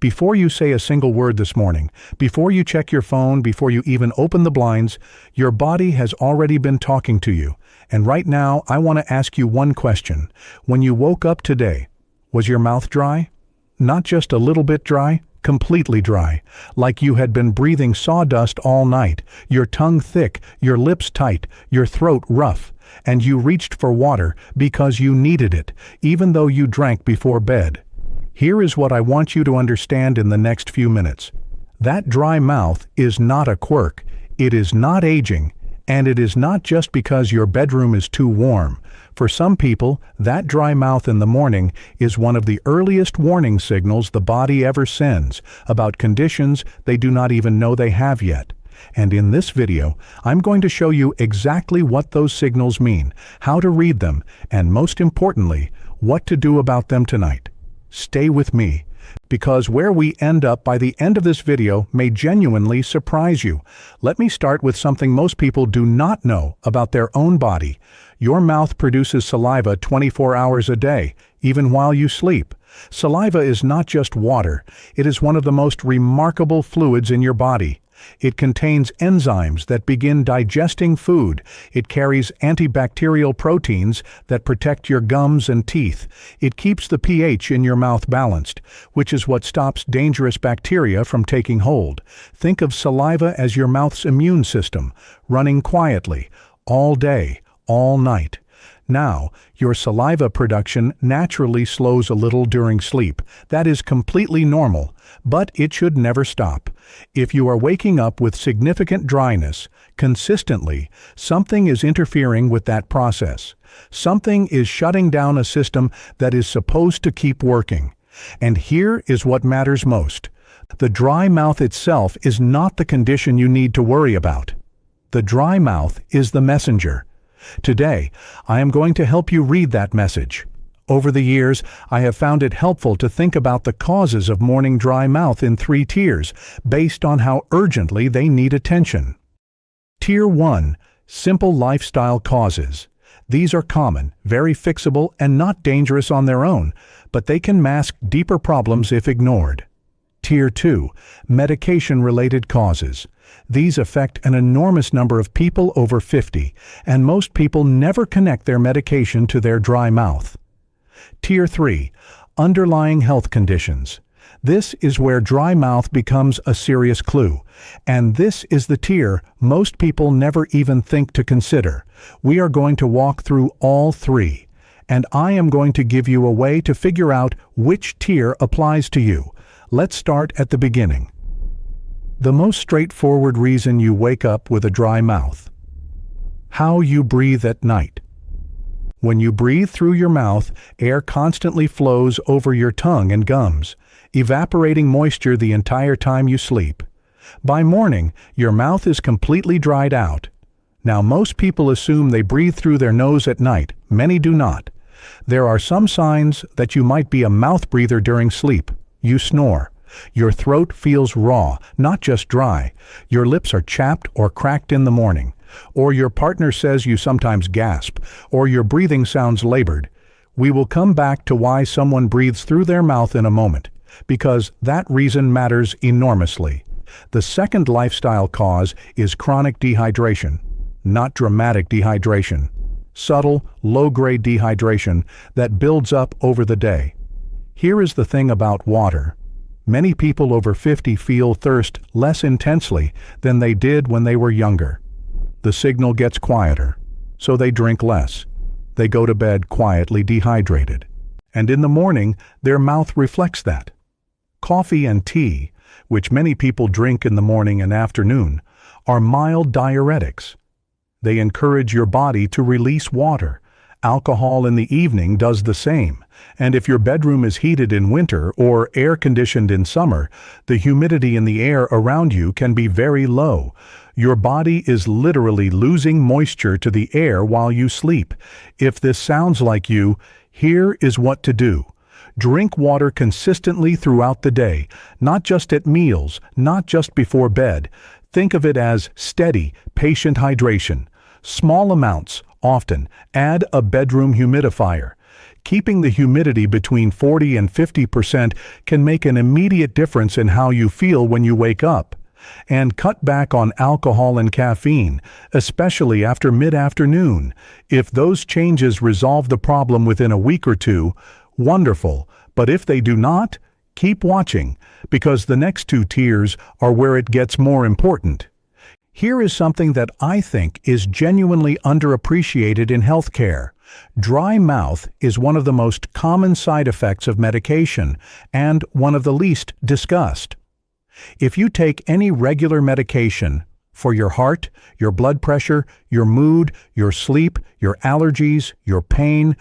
Before you say a single word this morning, before you check your phone, before you even open the blinds, your body has already been talking to you. And right now, I want to ask you one question. When you woke up today, was your mouth dry? Not just a little bit dry, completely dry, like you had been breathing sawdust all night, your tongue thick, your lips tight, your throat rough, and you reached for water because you needed it, even though you drank before bed. Here is what I want you to understand in the next few minutes. That dry mouth is not a quirk, it is not aging, and it is not just because your bedroom is too warm. For some people, that dry mouth in the morning is one of the earliest warning signals the body ever sends about conditions they do not even know they have yet. And in this video, I'm going to show you exactly what those signals mean, how to read them, and most importantly, what to do about them tonight. Stay with me, because where we end up by the end of this video may genuinely surprise you. Let me start with something most people do not know about their own body. Your mouth produces saliva 24 hours a day, even while you sleep. Saliva is not just water, it is one of the most remarkable fluids in your body. It contains enzymes that begin digesting food. It carries antibacterial proteins that protect your gums and teeth. It keeps the pH in your mouth balanced, which is what stops dangerous bacteria from taking hold. Think of saliva as your mouth's immune system, running quietly, all day, all night. Now, your saliva production naturally slows a little during sleep. That is completely normal, but it should never stop. If you are waking up with significant dryness, consistently, something is interfering with that process. Something is shutting down a system that is supposed to keep working. And here is what matters most. The dry mouth itself is not the condition you need to worry about. The dry mouth is the messenger. Today, I am going to help you read that message. Over the years, I have found it helpful to think about the causes of morning dry mouth in 3 tiers, based on how urgently they need attention. Tier 1. Simple lifestyle causes. These are common, very fixable, and not dangerous on their own, but they can mask deeper problems if ignored. Tier 2. Medication-related causes. These affect an enormous number of people over 50, and most people never connect their medication to their dry mouth. Tier 3. Underlying health conditions. This is where dry mouth becomes a serious clue, and this is the tier most people never even think to consider. We are going to walk through all 3, and I am going to give you a way to figure out which tier applies to you. Let's start at the beginning. The most straightforward reason you wake up with a dry mouth. How you breathe at night. When you breathe through your mouth, air constantly flows over your tongue and gums, evaporating moisture the entire time you sleep. By morning, your mouth is completely dried out. Now, most people assume they breathe through their nose at night. Many do not. There are some signs that you might be a mouth breather during sleep. You snore. Your throat feels raw, not just dry. Your lips are chapped or cracked in the morning. Or your partner says you sometimes gasp, or your breathing sounds labored. We will come back to why someone breathes through their mouth in a moment, because that reason matters enormously. The second lifestyle cause is chronic dehydration, not dramatic dehydration. Subtle, low-grade dehydration that builds up over the day. Here is the thing about water. Many people over 50 feel thirst less intensely than they did when they were younger. The signal gets quieter, so they drink less. They go to bed quietly dehydrated. And in the morning, their mouth reflects that. Coffee and tea, which many people drink in the morning and afternoon, are mild diuretics. They encourage your body to release water. Alcohol in the evening does the same. And if your bedroom is heated in winter or air-conditioned in summer, the humidity in the air around you can be very low. Your body is literally losing moisture to the air while you sleep. If this sounds like you, here is what to do. Drink water consistently throughout the day, not just at meals, not just before bed. Think of it as steady, patient hydration. Small amounts, often. Add a bedroom humidifier. Keeping the humidity between 40 and 50% can make an immediate difference in how you feel when you wake up. And cut back on alcohol and caffeine, especially after mid-afternoon. If those changes resolve the problem within a week or two, wonderful. But if they do not, keep watching, because the next two tiers are where it gets more important. Here is something that I think is genuinely underappreciated in healthcare. Dry mouth is one of the most common side effects of medication and one of the least discussed. If you take any regular medication for your heart, your blood pressure, your mood, your sleep, your allergies, your pain,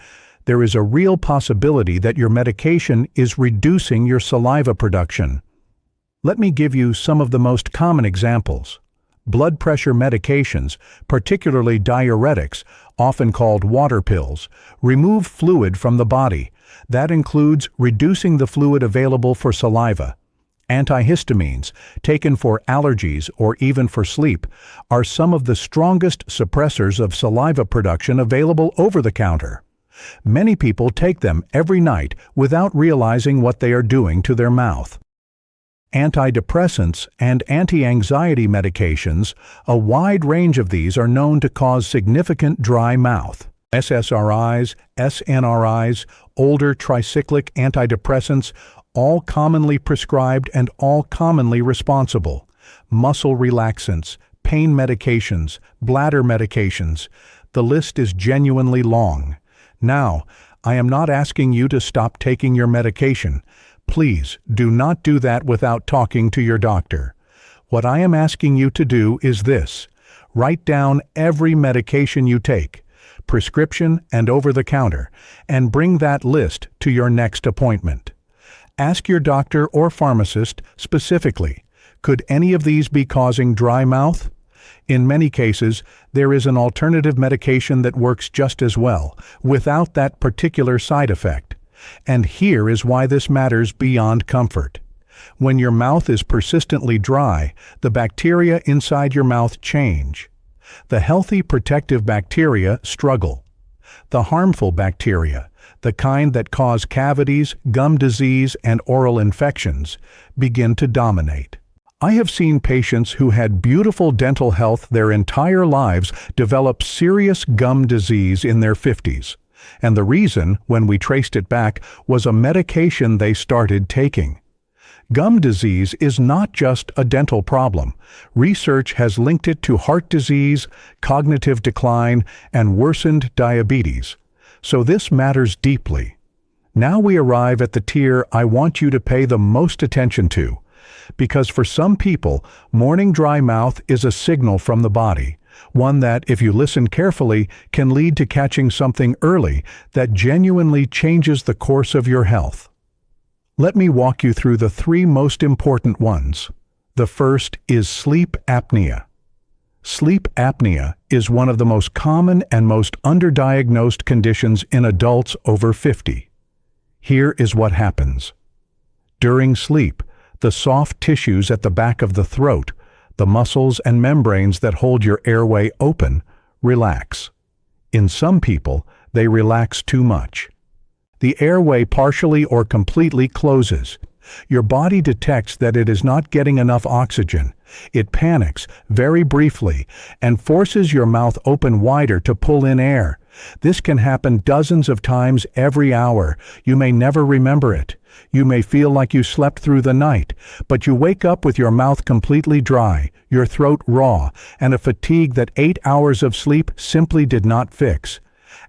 there is a real possibility that your medication is reducing your saliva production. Let me give you some of the most common examples. Blood pressure medications, particularly diuretics, often called water pills, remove fluid from the body. That includes reducing the fluid available for saliva. Antihistamines, taken for allergies or even for sleep, are some of the strongest suppressors of saliva production available over the counter. Many people take them every night without realizing what they are doing to their mouth. Antidepressants and anti-anxiety medications, a wide range of these are known to cause significant dry mouth. SSRIs, SNRIs, older tricyclic antidepressants, all commonly prescribed and all commonly responsible. Muscle relaxants, pain medications, bladder medications. The list is genuinely long. Now, I am not asking you to stop taking your medication. Please do not do that without talking to your doctor. What I am asking you to do is this: write down every medication you take, prescription and over-the-counter, and bring that list to your next appointment. Ask your doctor or pharmacist specifically, could any of these be causing dry mouth? In many cases, there is an alternative medication that works just as well, without that particular side effect. And here is why this matters beyond comfort. When your mouth is persistently dry, the bacteria inside your mouth change. The healthy protective bacteria struggle. The harmful bacteria, the kind that cause cavities, gum disease, and oral infections, begin to dominate. I have seen patients who had beautiful dental health their entire lives develop serious gum disease in their 50s. And the reason, when we traced it back, was a medication they started taking. Gum disease is not just a dental problem. Research has linked it to heart disease, cognitive decline, and worsened diabetes. So this matters deeply. Now we arrive at the tier I want you to pay the most attention to. Because for some people, morning dry mouth is a signal from the body, one that, if you listen carefully, can lead to catching something early that genuinely changes the course of your health. Let me walk you through the three most important ones. The first is sleep apnea. Sleep apnea is one of the most common and most underdiagnosed conditions in adults over 50. Here is what happens. During sleep, the soft tissues at the back of the throat, the muscles and membranes that hold your airway open, relax. In some people, they relax too much. The airway partially or completely closes. Your body detects that it is not getting enough oxygen. It panics, very briefly, and forces your mouth open wider to pull in air. This can happen dozens of times every hour. You may never remember it. You may feel like you slept through the night, but you wake up with your mouth completely dry, your throat raw, and a fatigue that 8 hours of sleep simply did not fix.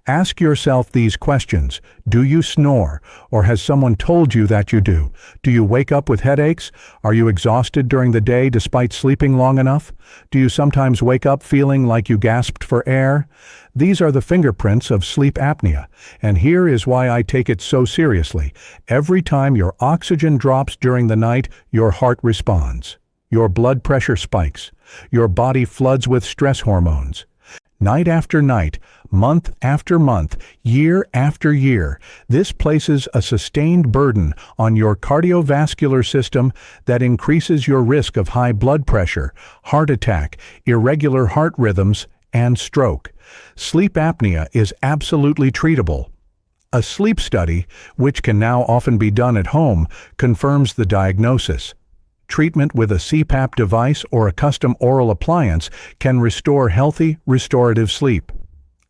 Ask yourself these questions. Do you snore, or has someone told you that you do? Do you wake up with headaches? Are you exhausted during the day despite sleeping long enough? Do you sometimes wake up feeling like you gasped for air? These are the fingerprints of sleep apnea, and here is why I take it so seriously. Every time your oxygen drops during the night, your heart responds. Your blood pressure spikes. Your body floods with stress hormones. Night after night, month after month, year after year, this places a sustained burden on your cardiovascular system that increases your risk of high blood pressure, heart attack, irregular heart rhythms, and stroke. Sleep apnea is absolutely treatable. A sleep study, which can now often be done at home, confirms the diagnosis. Treatment with a CPAP device or a custom oral appliance can restore healthy, restorative sleep.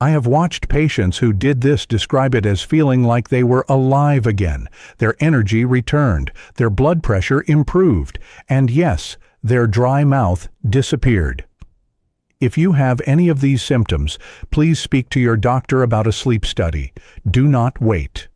I have watched patients who did this describe it as feeling like they were alive again. Their energy returned, their blood pressure improved, and yes, their dry mouth disappeared. If you have any of these symptoms, please speak to your doctor about a sleep study. Do not wait.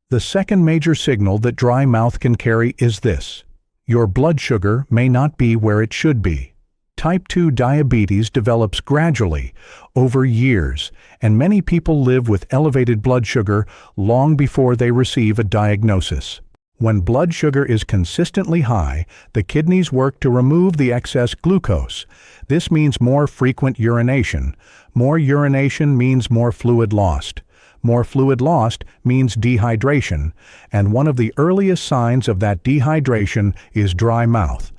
The second major signal that dry mouth can carry is this: your blood sugar may not be where it should be. Type 2 diabetes develops gradually, over years, and many people live with elevated blood sugar long before they receive a diagnosis. When blood sugar is consistently high, the kidneys work to remove the excess glucose. This means more frequent urination. More urination means more fluid lost. More fluid lost means dehydration, and one of the earliest signs of that dehydration is dry mouth,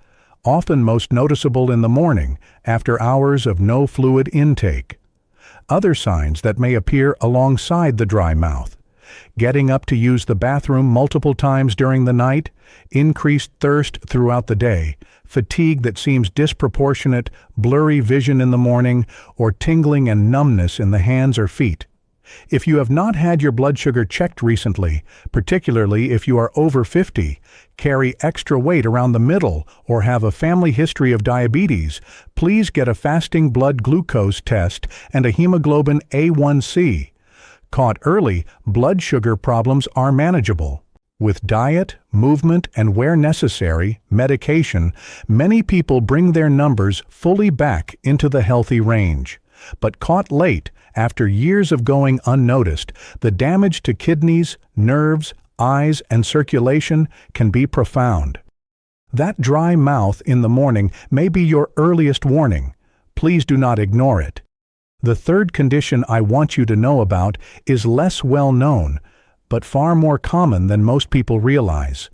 often most noticeable in the morning, after hours of no fluid intake. Other signs that may appear alongside the dry mouth: getting up to use the bathroom multiple times during the night, increased thirst throughout the day, fatigue that seems disproportionate, blurry vision in the morning, or tingling and numbness in the hands or feet. If you have not had your blood sugar checked recently, particularly if you are over 50, carry extra weight around the middle, or have a family history of diabetes, please get a fasting blood glucose test and a hemoglobin A1C. Caught early, blood sugar problems are manageable. With diet, movement, and where necessary, medication, many people bring their numbers fully back into the healthy range. But caught late, after years of going unnoticed, the damage to kidneys, nerves, eyes, and circulation can be profound. That dry mouth in the morning may be your earliest warning. Please do not ignore it. The third condition I want you to know about is less well known, but far more common than most people realize.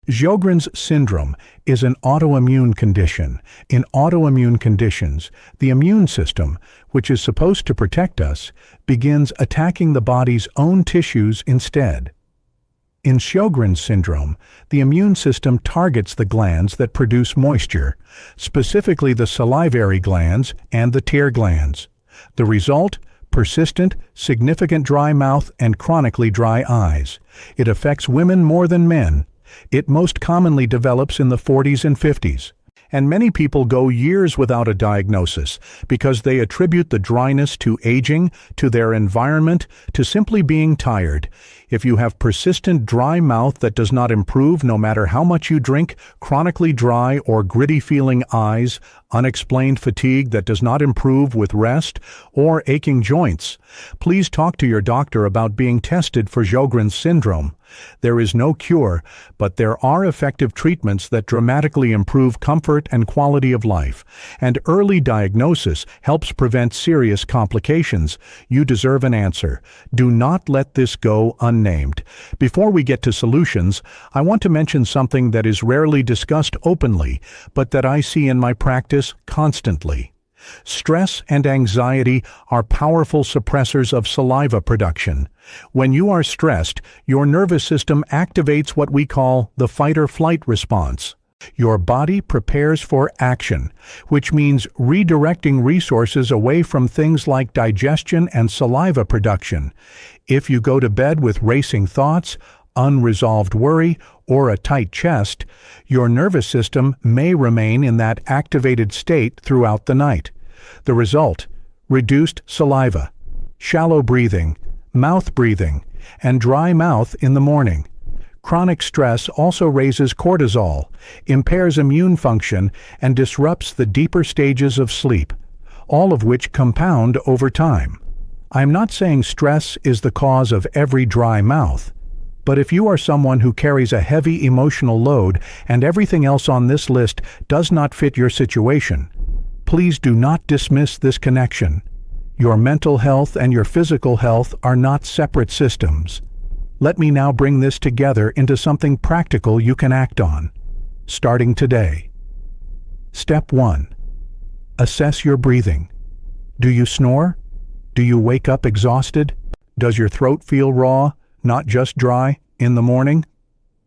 Sjogren's syndrome is an autoimmune condition. In autoimmune conditions, the immune system, which is supposed to protect us, begins attacking the body's own tissues instead. In Sjogren's syndrome, the immune system targets the glands that produce moisture, specifically the salivary glands and the tear glands. The result? Persistent, significant dry mouth and chronically dry eyes. It affects women more than men. It most commonly develops in the 40s and 50s. And many people go years without a diagnosis because they attribute the dryness to aging, to their environment, to simply being tired. If you have persistent dry mouth that does not improve no matter how much you drink, chronically dry or gritty feeling eyes, unexplained fatigue that does not improve with rest, or aching joints, please talk to your doctor about being tested for Sjogren's syndrome. There is no cure, but there are effective treatments that dramatically improve comfort and quality of life, and early diagnosis helps prevent serious complications. You deserve an answer. Do not let this go unnamed. Before we get to solutions, I want to mention something that is rarely discussed openly, but that I see in my practice constantly. Stress and anxiety are powerful suppressors of saliva production. When you are stressed, your nervous system activates what we call the fight-or-flight response. Your body prepares for action, which means redirecting resources away from things like digestion and saliva production. If you go to bed with racing thoughts, unresolved worry, or a tight chest, your nervous system may remain in that activated state throughout the night. The result: reduced saliva, shallow breathing, mouth breathing, and dry mouth in the morning. Chronic stress also raises cortisol, impairs immune function, and disrupts the deeper stages of sleep, all of which compound over time. I'm not saying stress is the cause of every dry mouth, but if you are someone who carries a heavy emotional load and everything else on this list does not fit your situation, please do not dismiss this connection. Your mental health and your physical health are not separate systems. Let me now bring this together into something practical you can act on, starting today. Step 1. Assess your breathing. Do you snore? Do you wake up exhausted? Does your throat feel raw, not just dry, in the morning?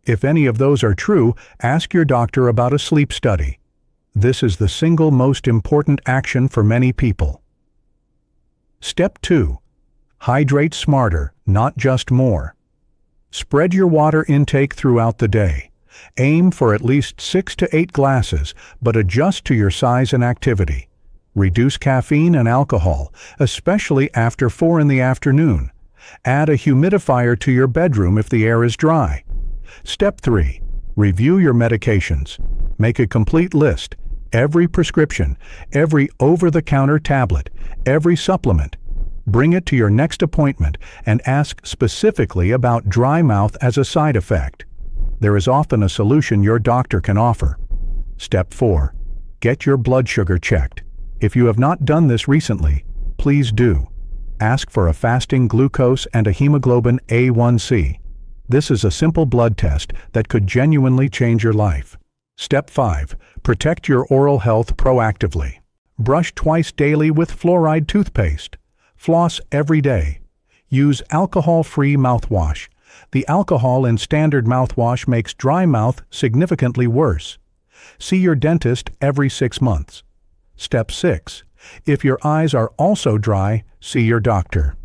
If any of those are true, ask your doctor about a sleep study. This is the single most important action for many people. Step 2. Hydrate smarter, not just more. Spread your water intake throughout the day. Aim for at least 6 to 8 glasses, but adjust to your size and activity. Reduce caffeine and alcohol, especially after 4 in the afternoon. Add a humidifier to your bedroom if the air is dry. Step 3. Review your medications. Make a complete list. Every prescription, every over-the-counter tablet, every supplement. Bring it to your next appointment and ask specifically about dry mouth as a side effect. There is often a solution your doctor can offer. Step 4. Get your blood sugar checked. If you have not done this recently, please do. Ask for a fasting glucose and a hemoglobin A1C. This is a simple blood test that could genuinely change your life. Step 5. Protect your oral health proactively. Brush twice daily with fluoride toothpaste. Floss every day. Use alcohol-free mouthwash. The alcohol in standard mouthwash makes dry mouth significantly worse. See your dentist every 6 months. Step 6. If your eyes are also dry, see your doctor.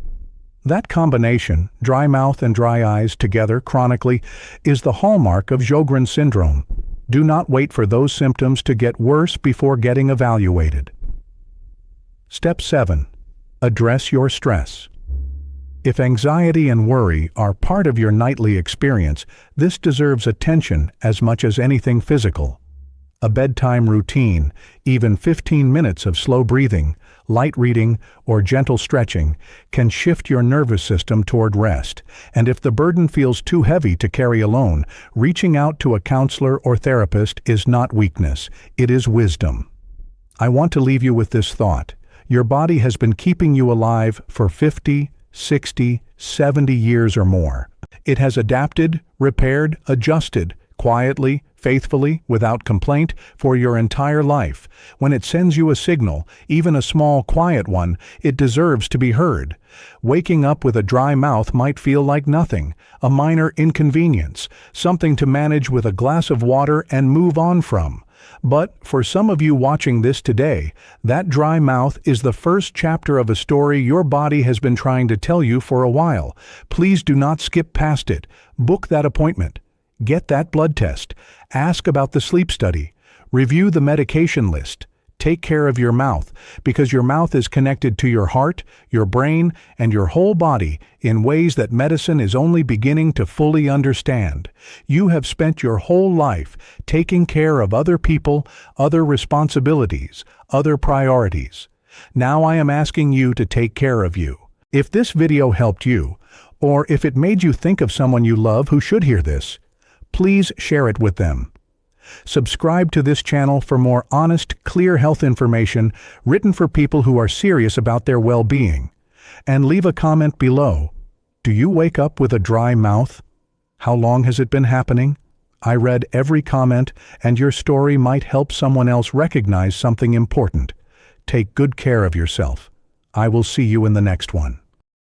That combination, dry mouth and dry eyes together chronically, is the hallmark of Sjogren's syndrome. Do not wait for those symptoms to get worse before getting evaluated. Step 7. Address your stress. If anxiety and worry are part of your nightly experience, this deserves attention as much as anything physical. A bedtime routine, even 15 minutes of slow breathing, light reading, or gentle stretching can shift your nervous system toward rest, and if the burden feels too heavy to carry alone, reaching out to a counselor or therapist is not weakness, it is wisdom. I want to leave you with this thought. Your body has been keeping you alive for 50, 60, 70 years or more. It has adapted, repaired, adjusted, quietly, faithfully, without complaint, for your entire life. When it sends you a signal, even a small, quiet one, it deserves to be heard. Waking up with a dry mouth might feel like nothing, a minor inconvenience, something to manage with a glass of water and move on from. But for some of you watching this today, that dry mouth is the first chapter of a story your body has been trying to tell you for a while. Please do not skip past it. Book that appointment. Get that blood test. Ask about the sleep study. Review the medication list. Take care of your mouth, because your mouth is connected to your heart, your brain, and your whole body in ways that medicine is only beginning to fully understand. You have spent your whole life taking care of other people, other responsibilities, other priorities. Now I am asking you to take care of you. If this video helped you, or if it made you think of someone you love who should hear this, please share it with them. Subscribe to this channel for more honest, clear health information written for people who are serious about their well-being. And leave a comment below. Do you wake up with a dry mouth? How long has it been happening? I read every comment, and your story might help someone else recognize something important. Take good care of yourself. I will see you in the next one.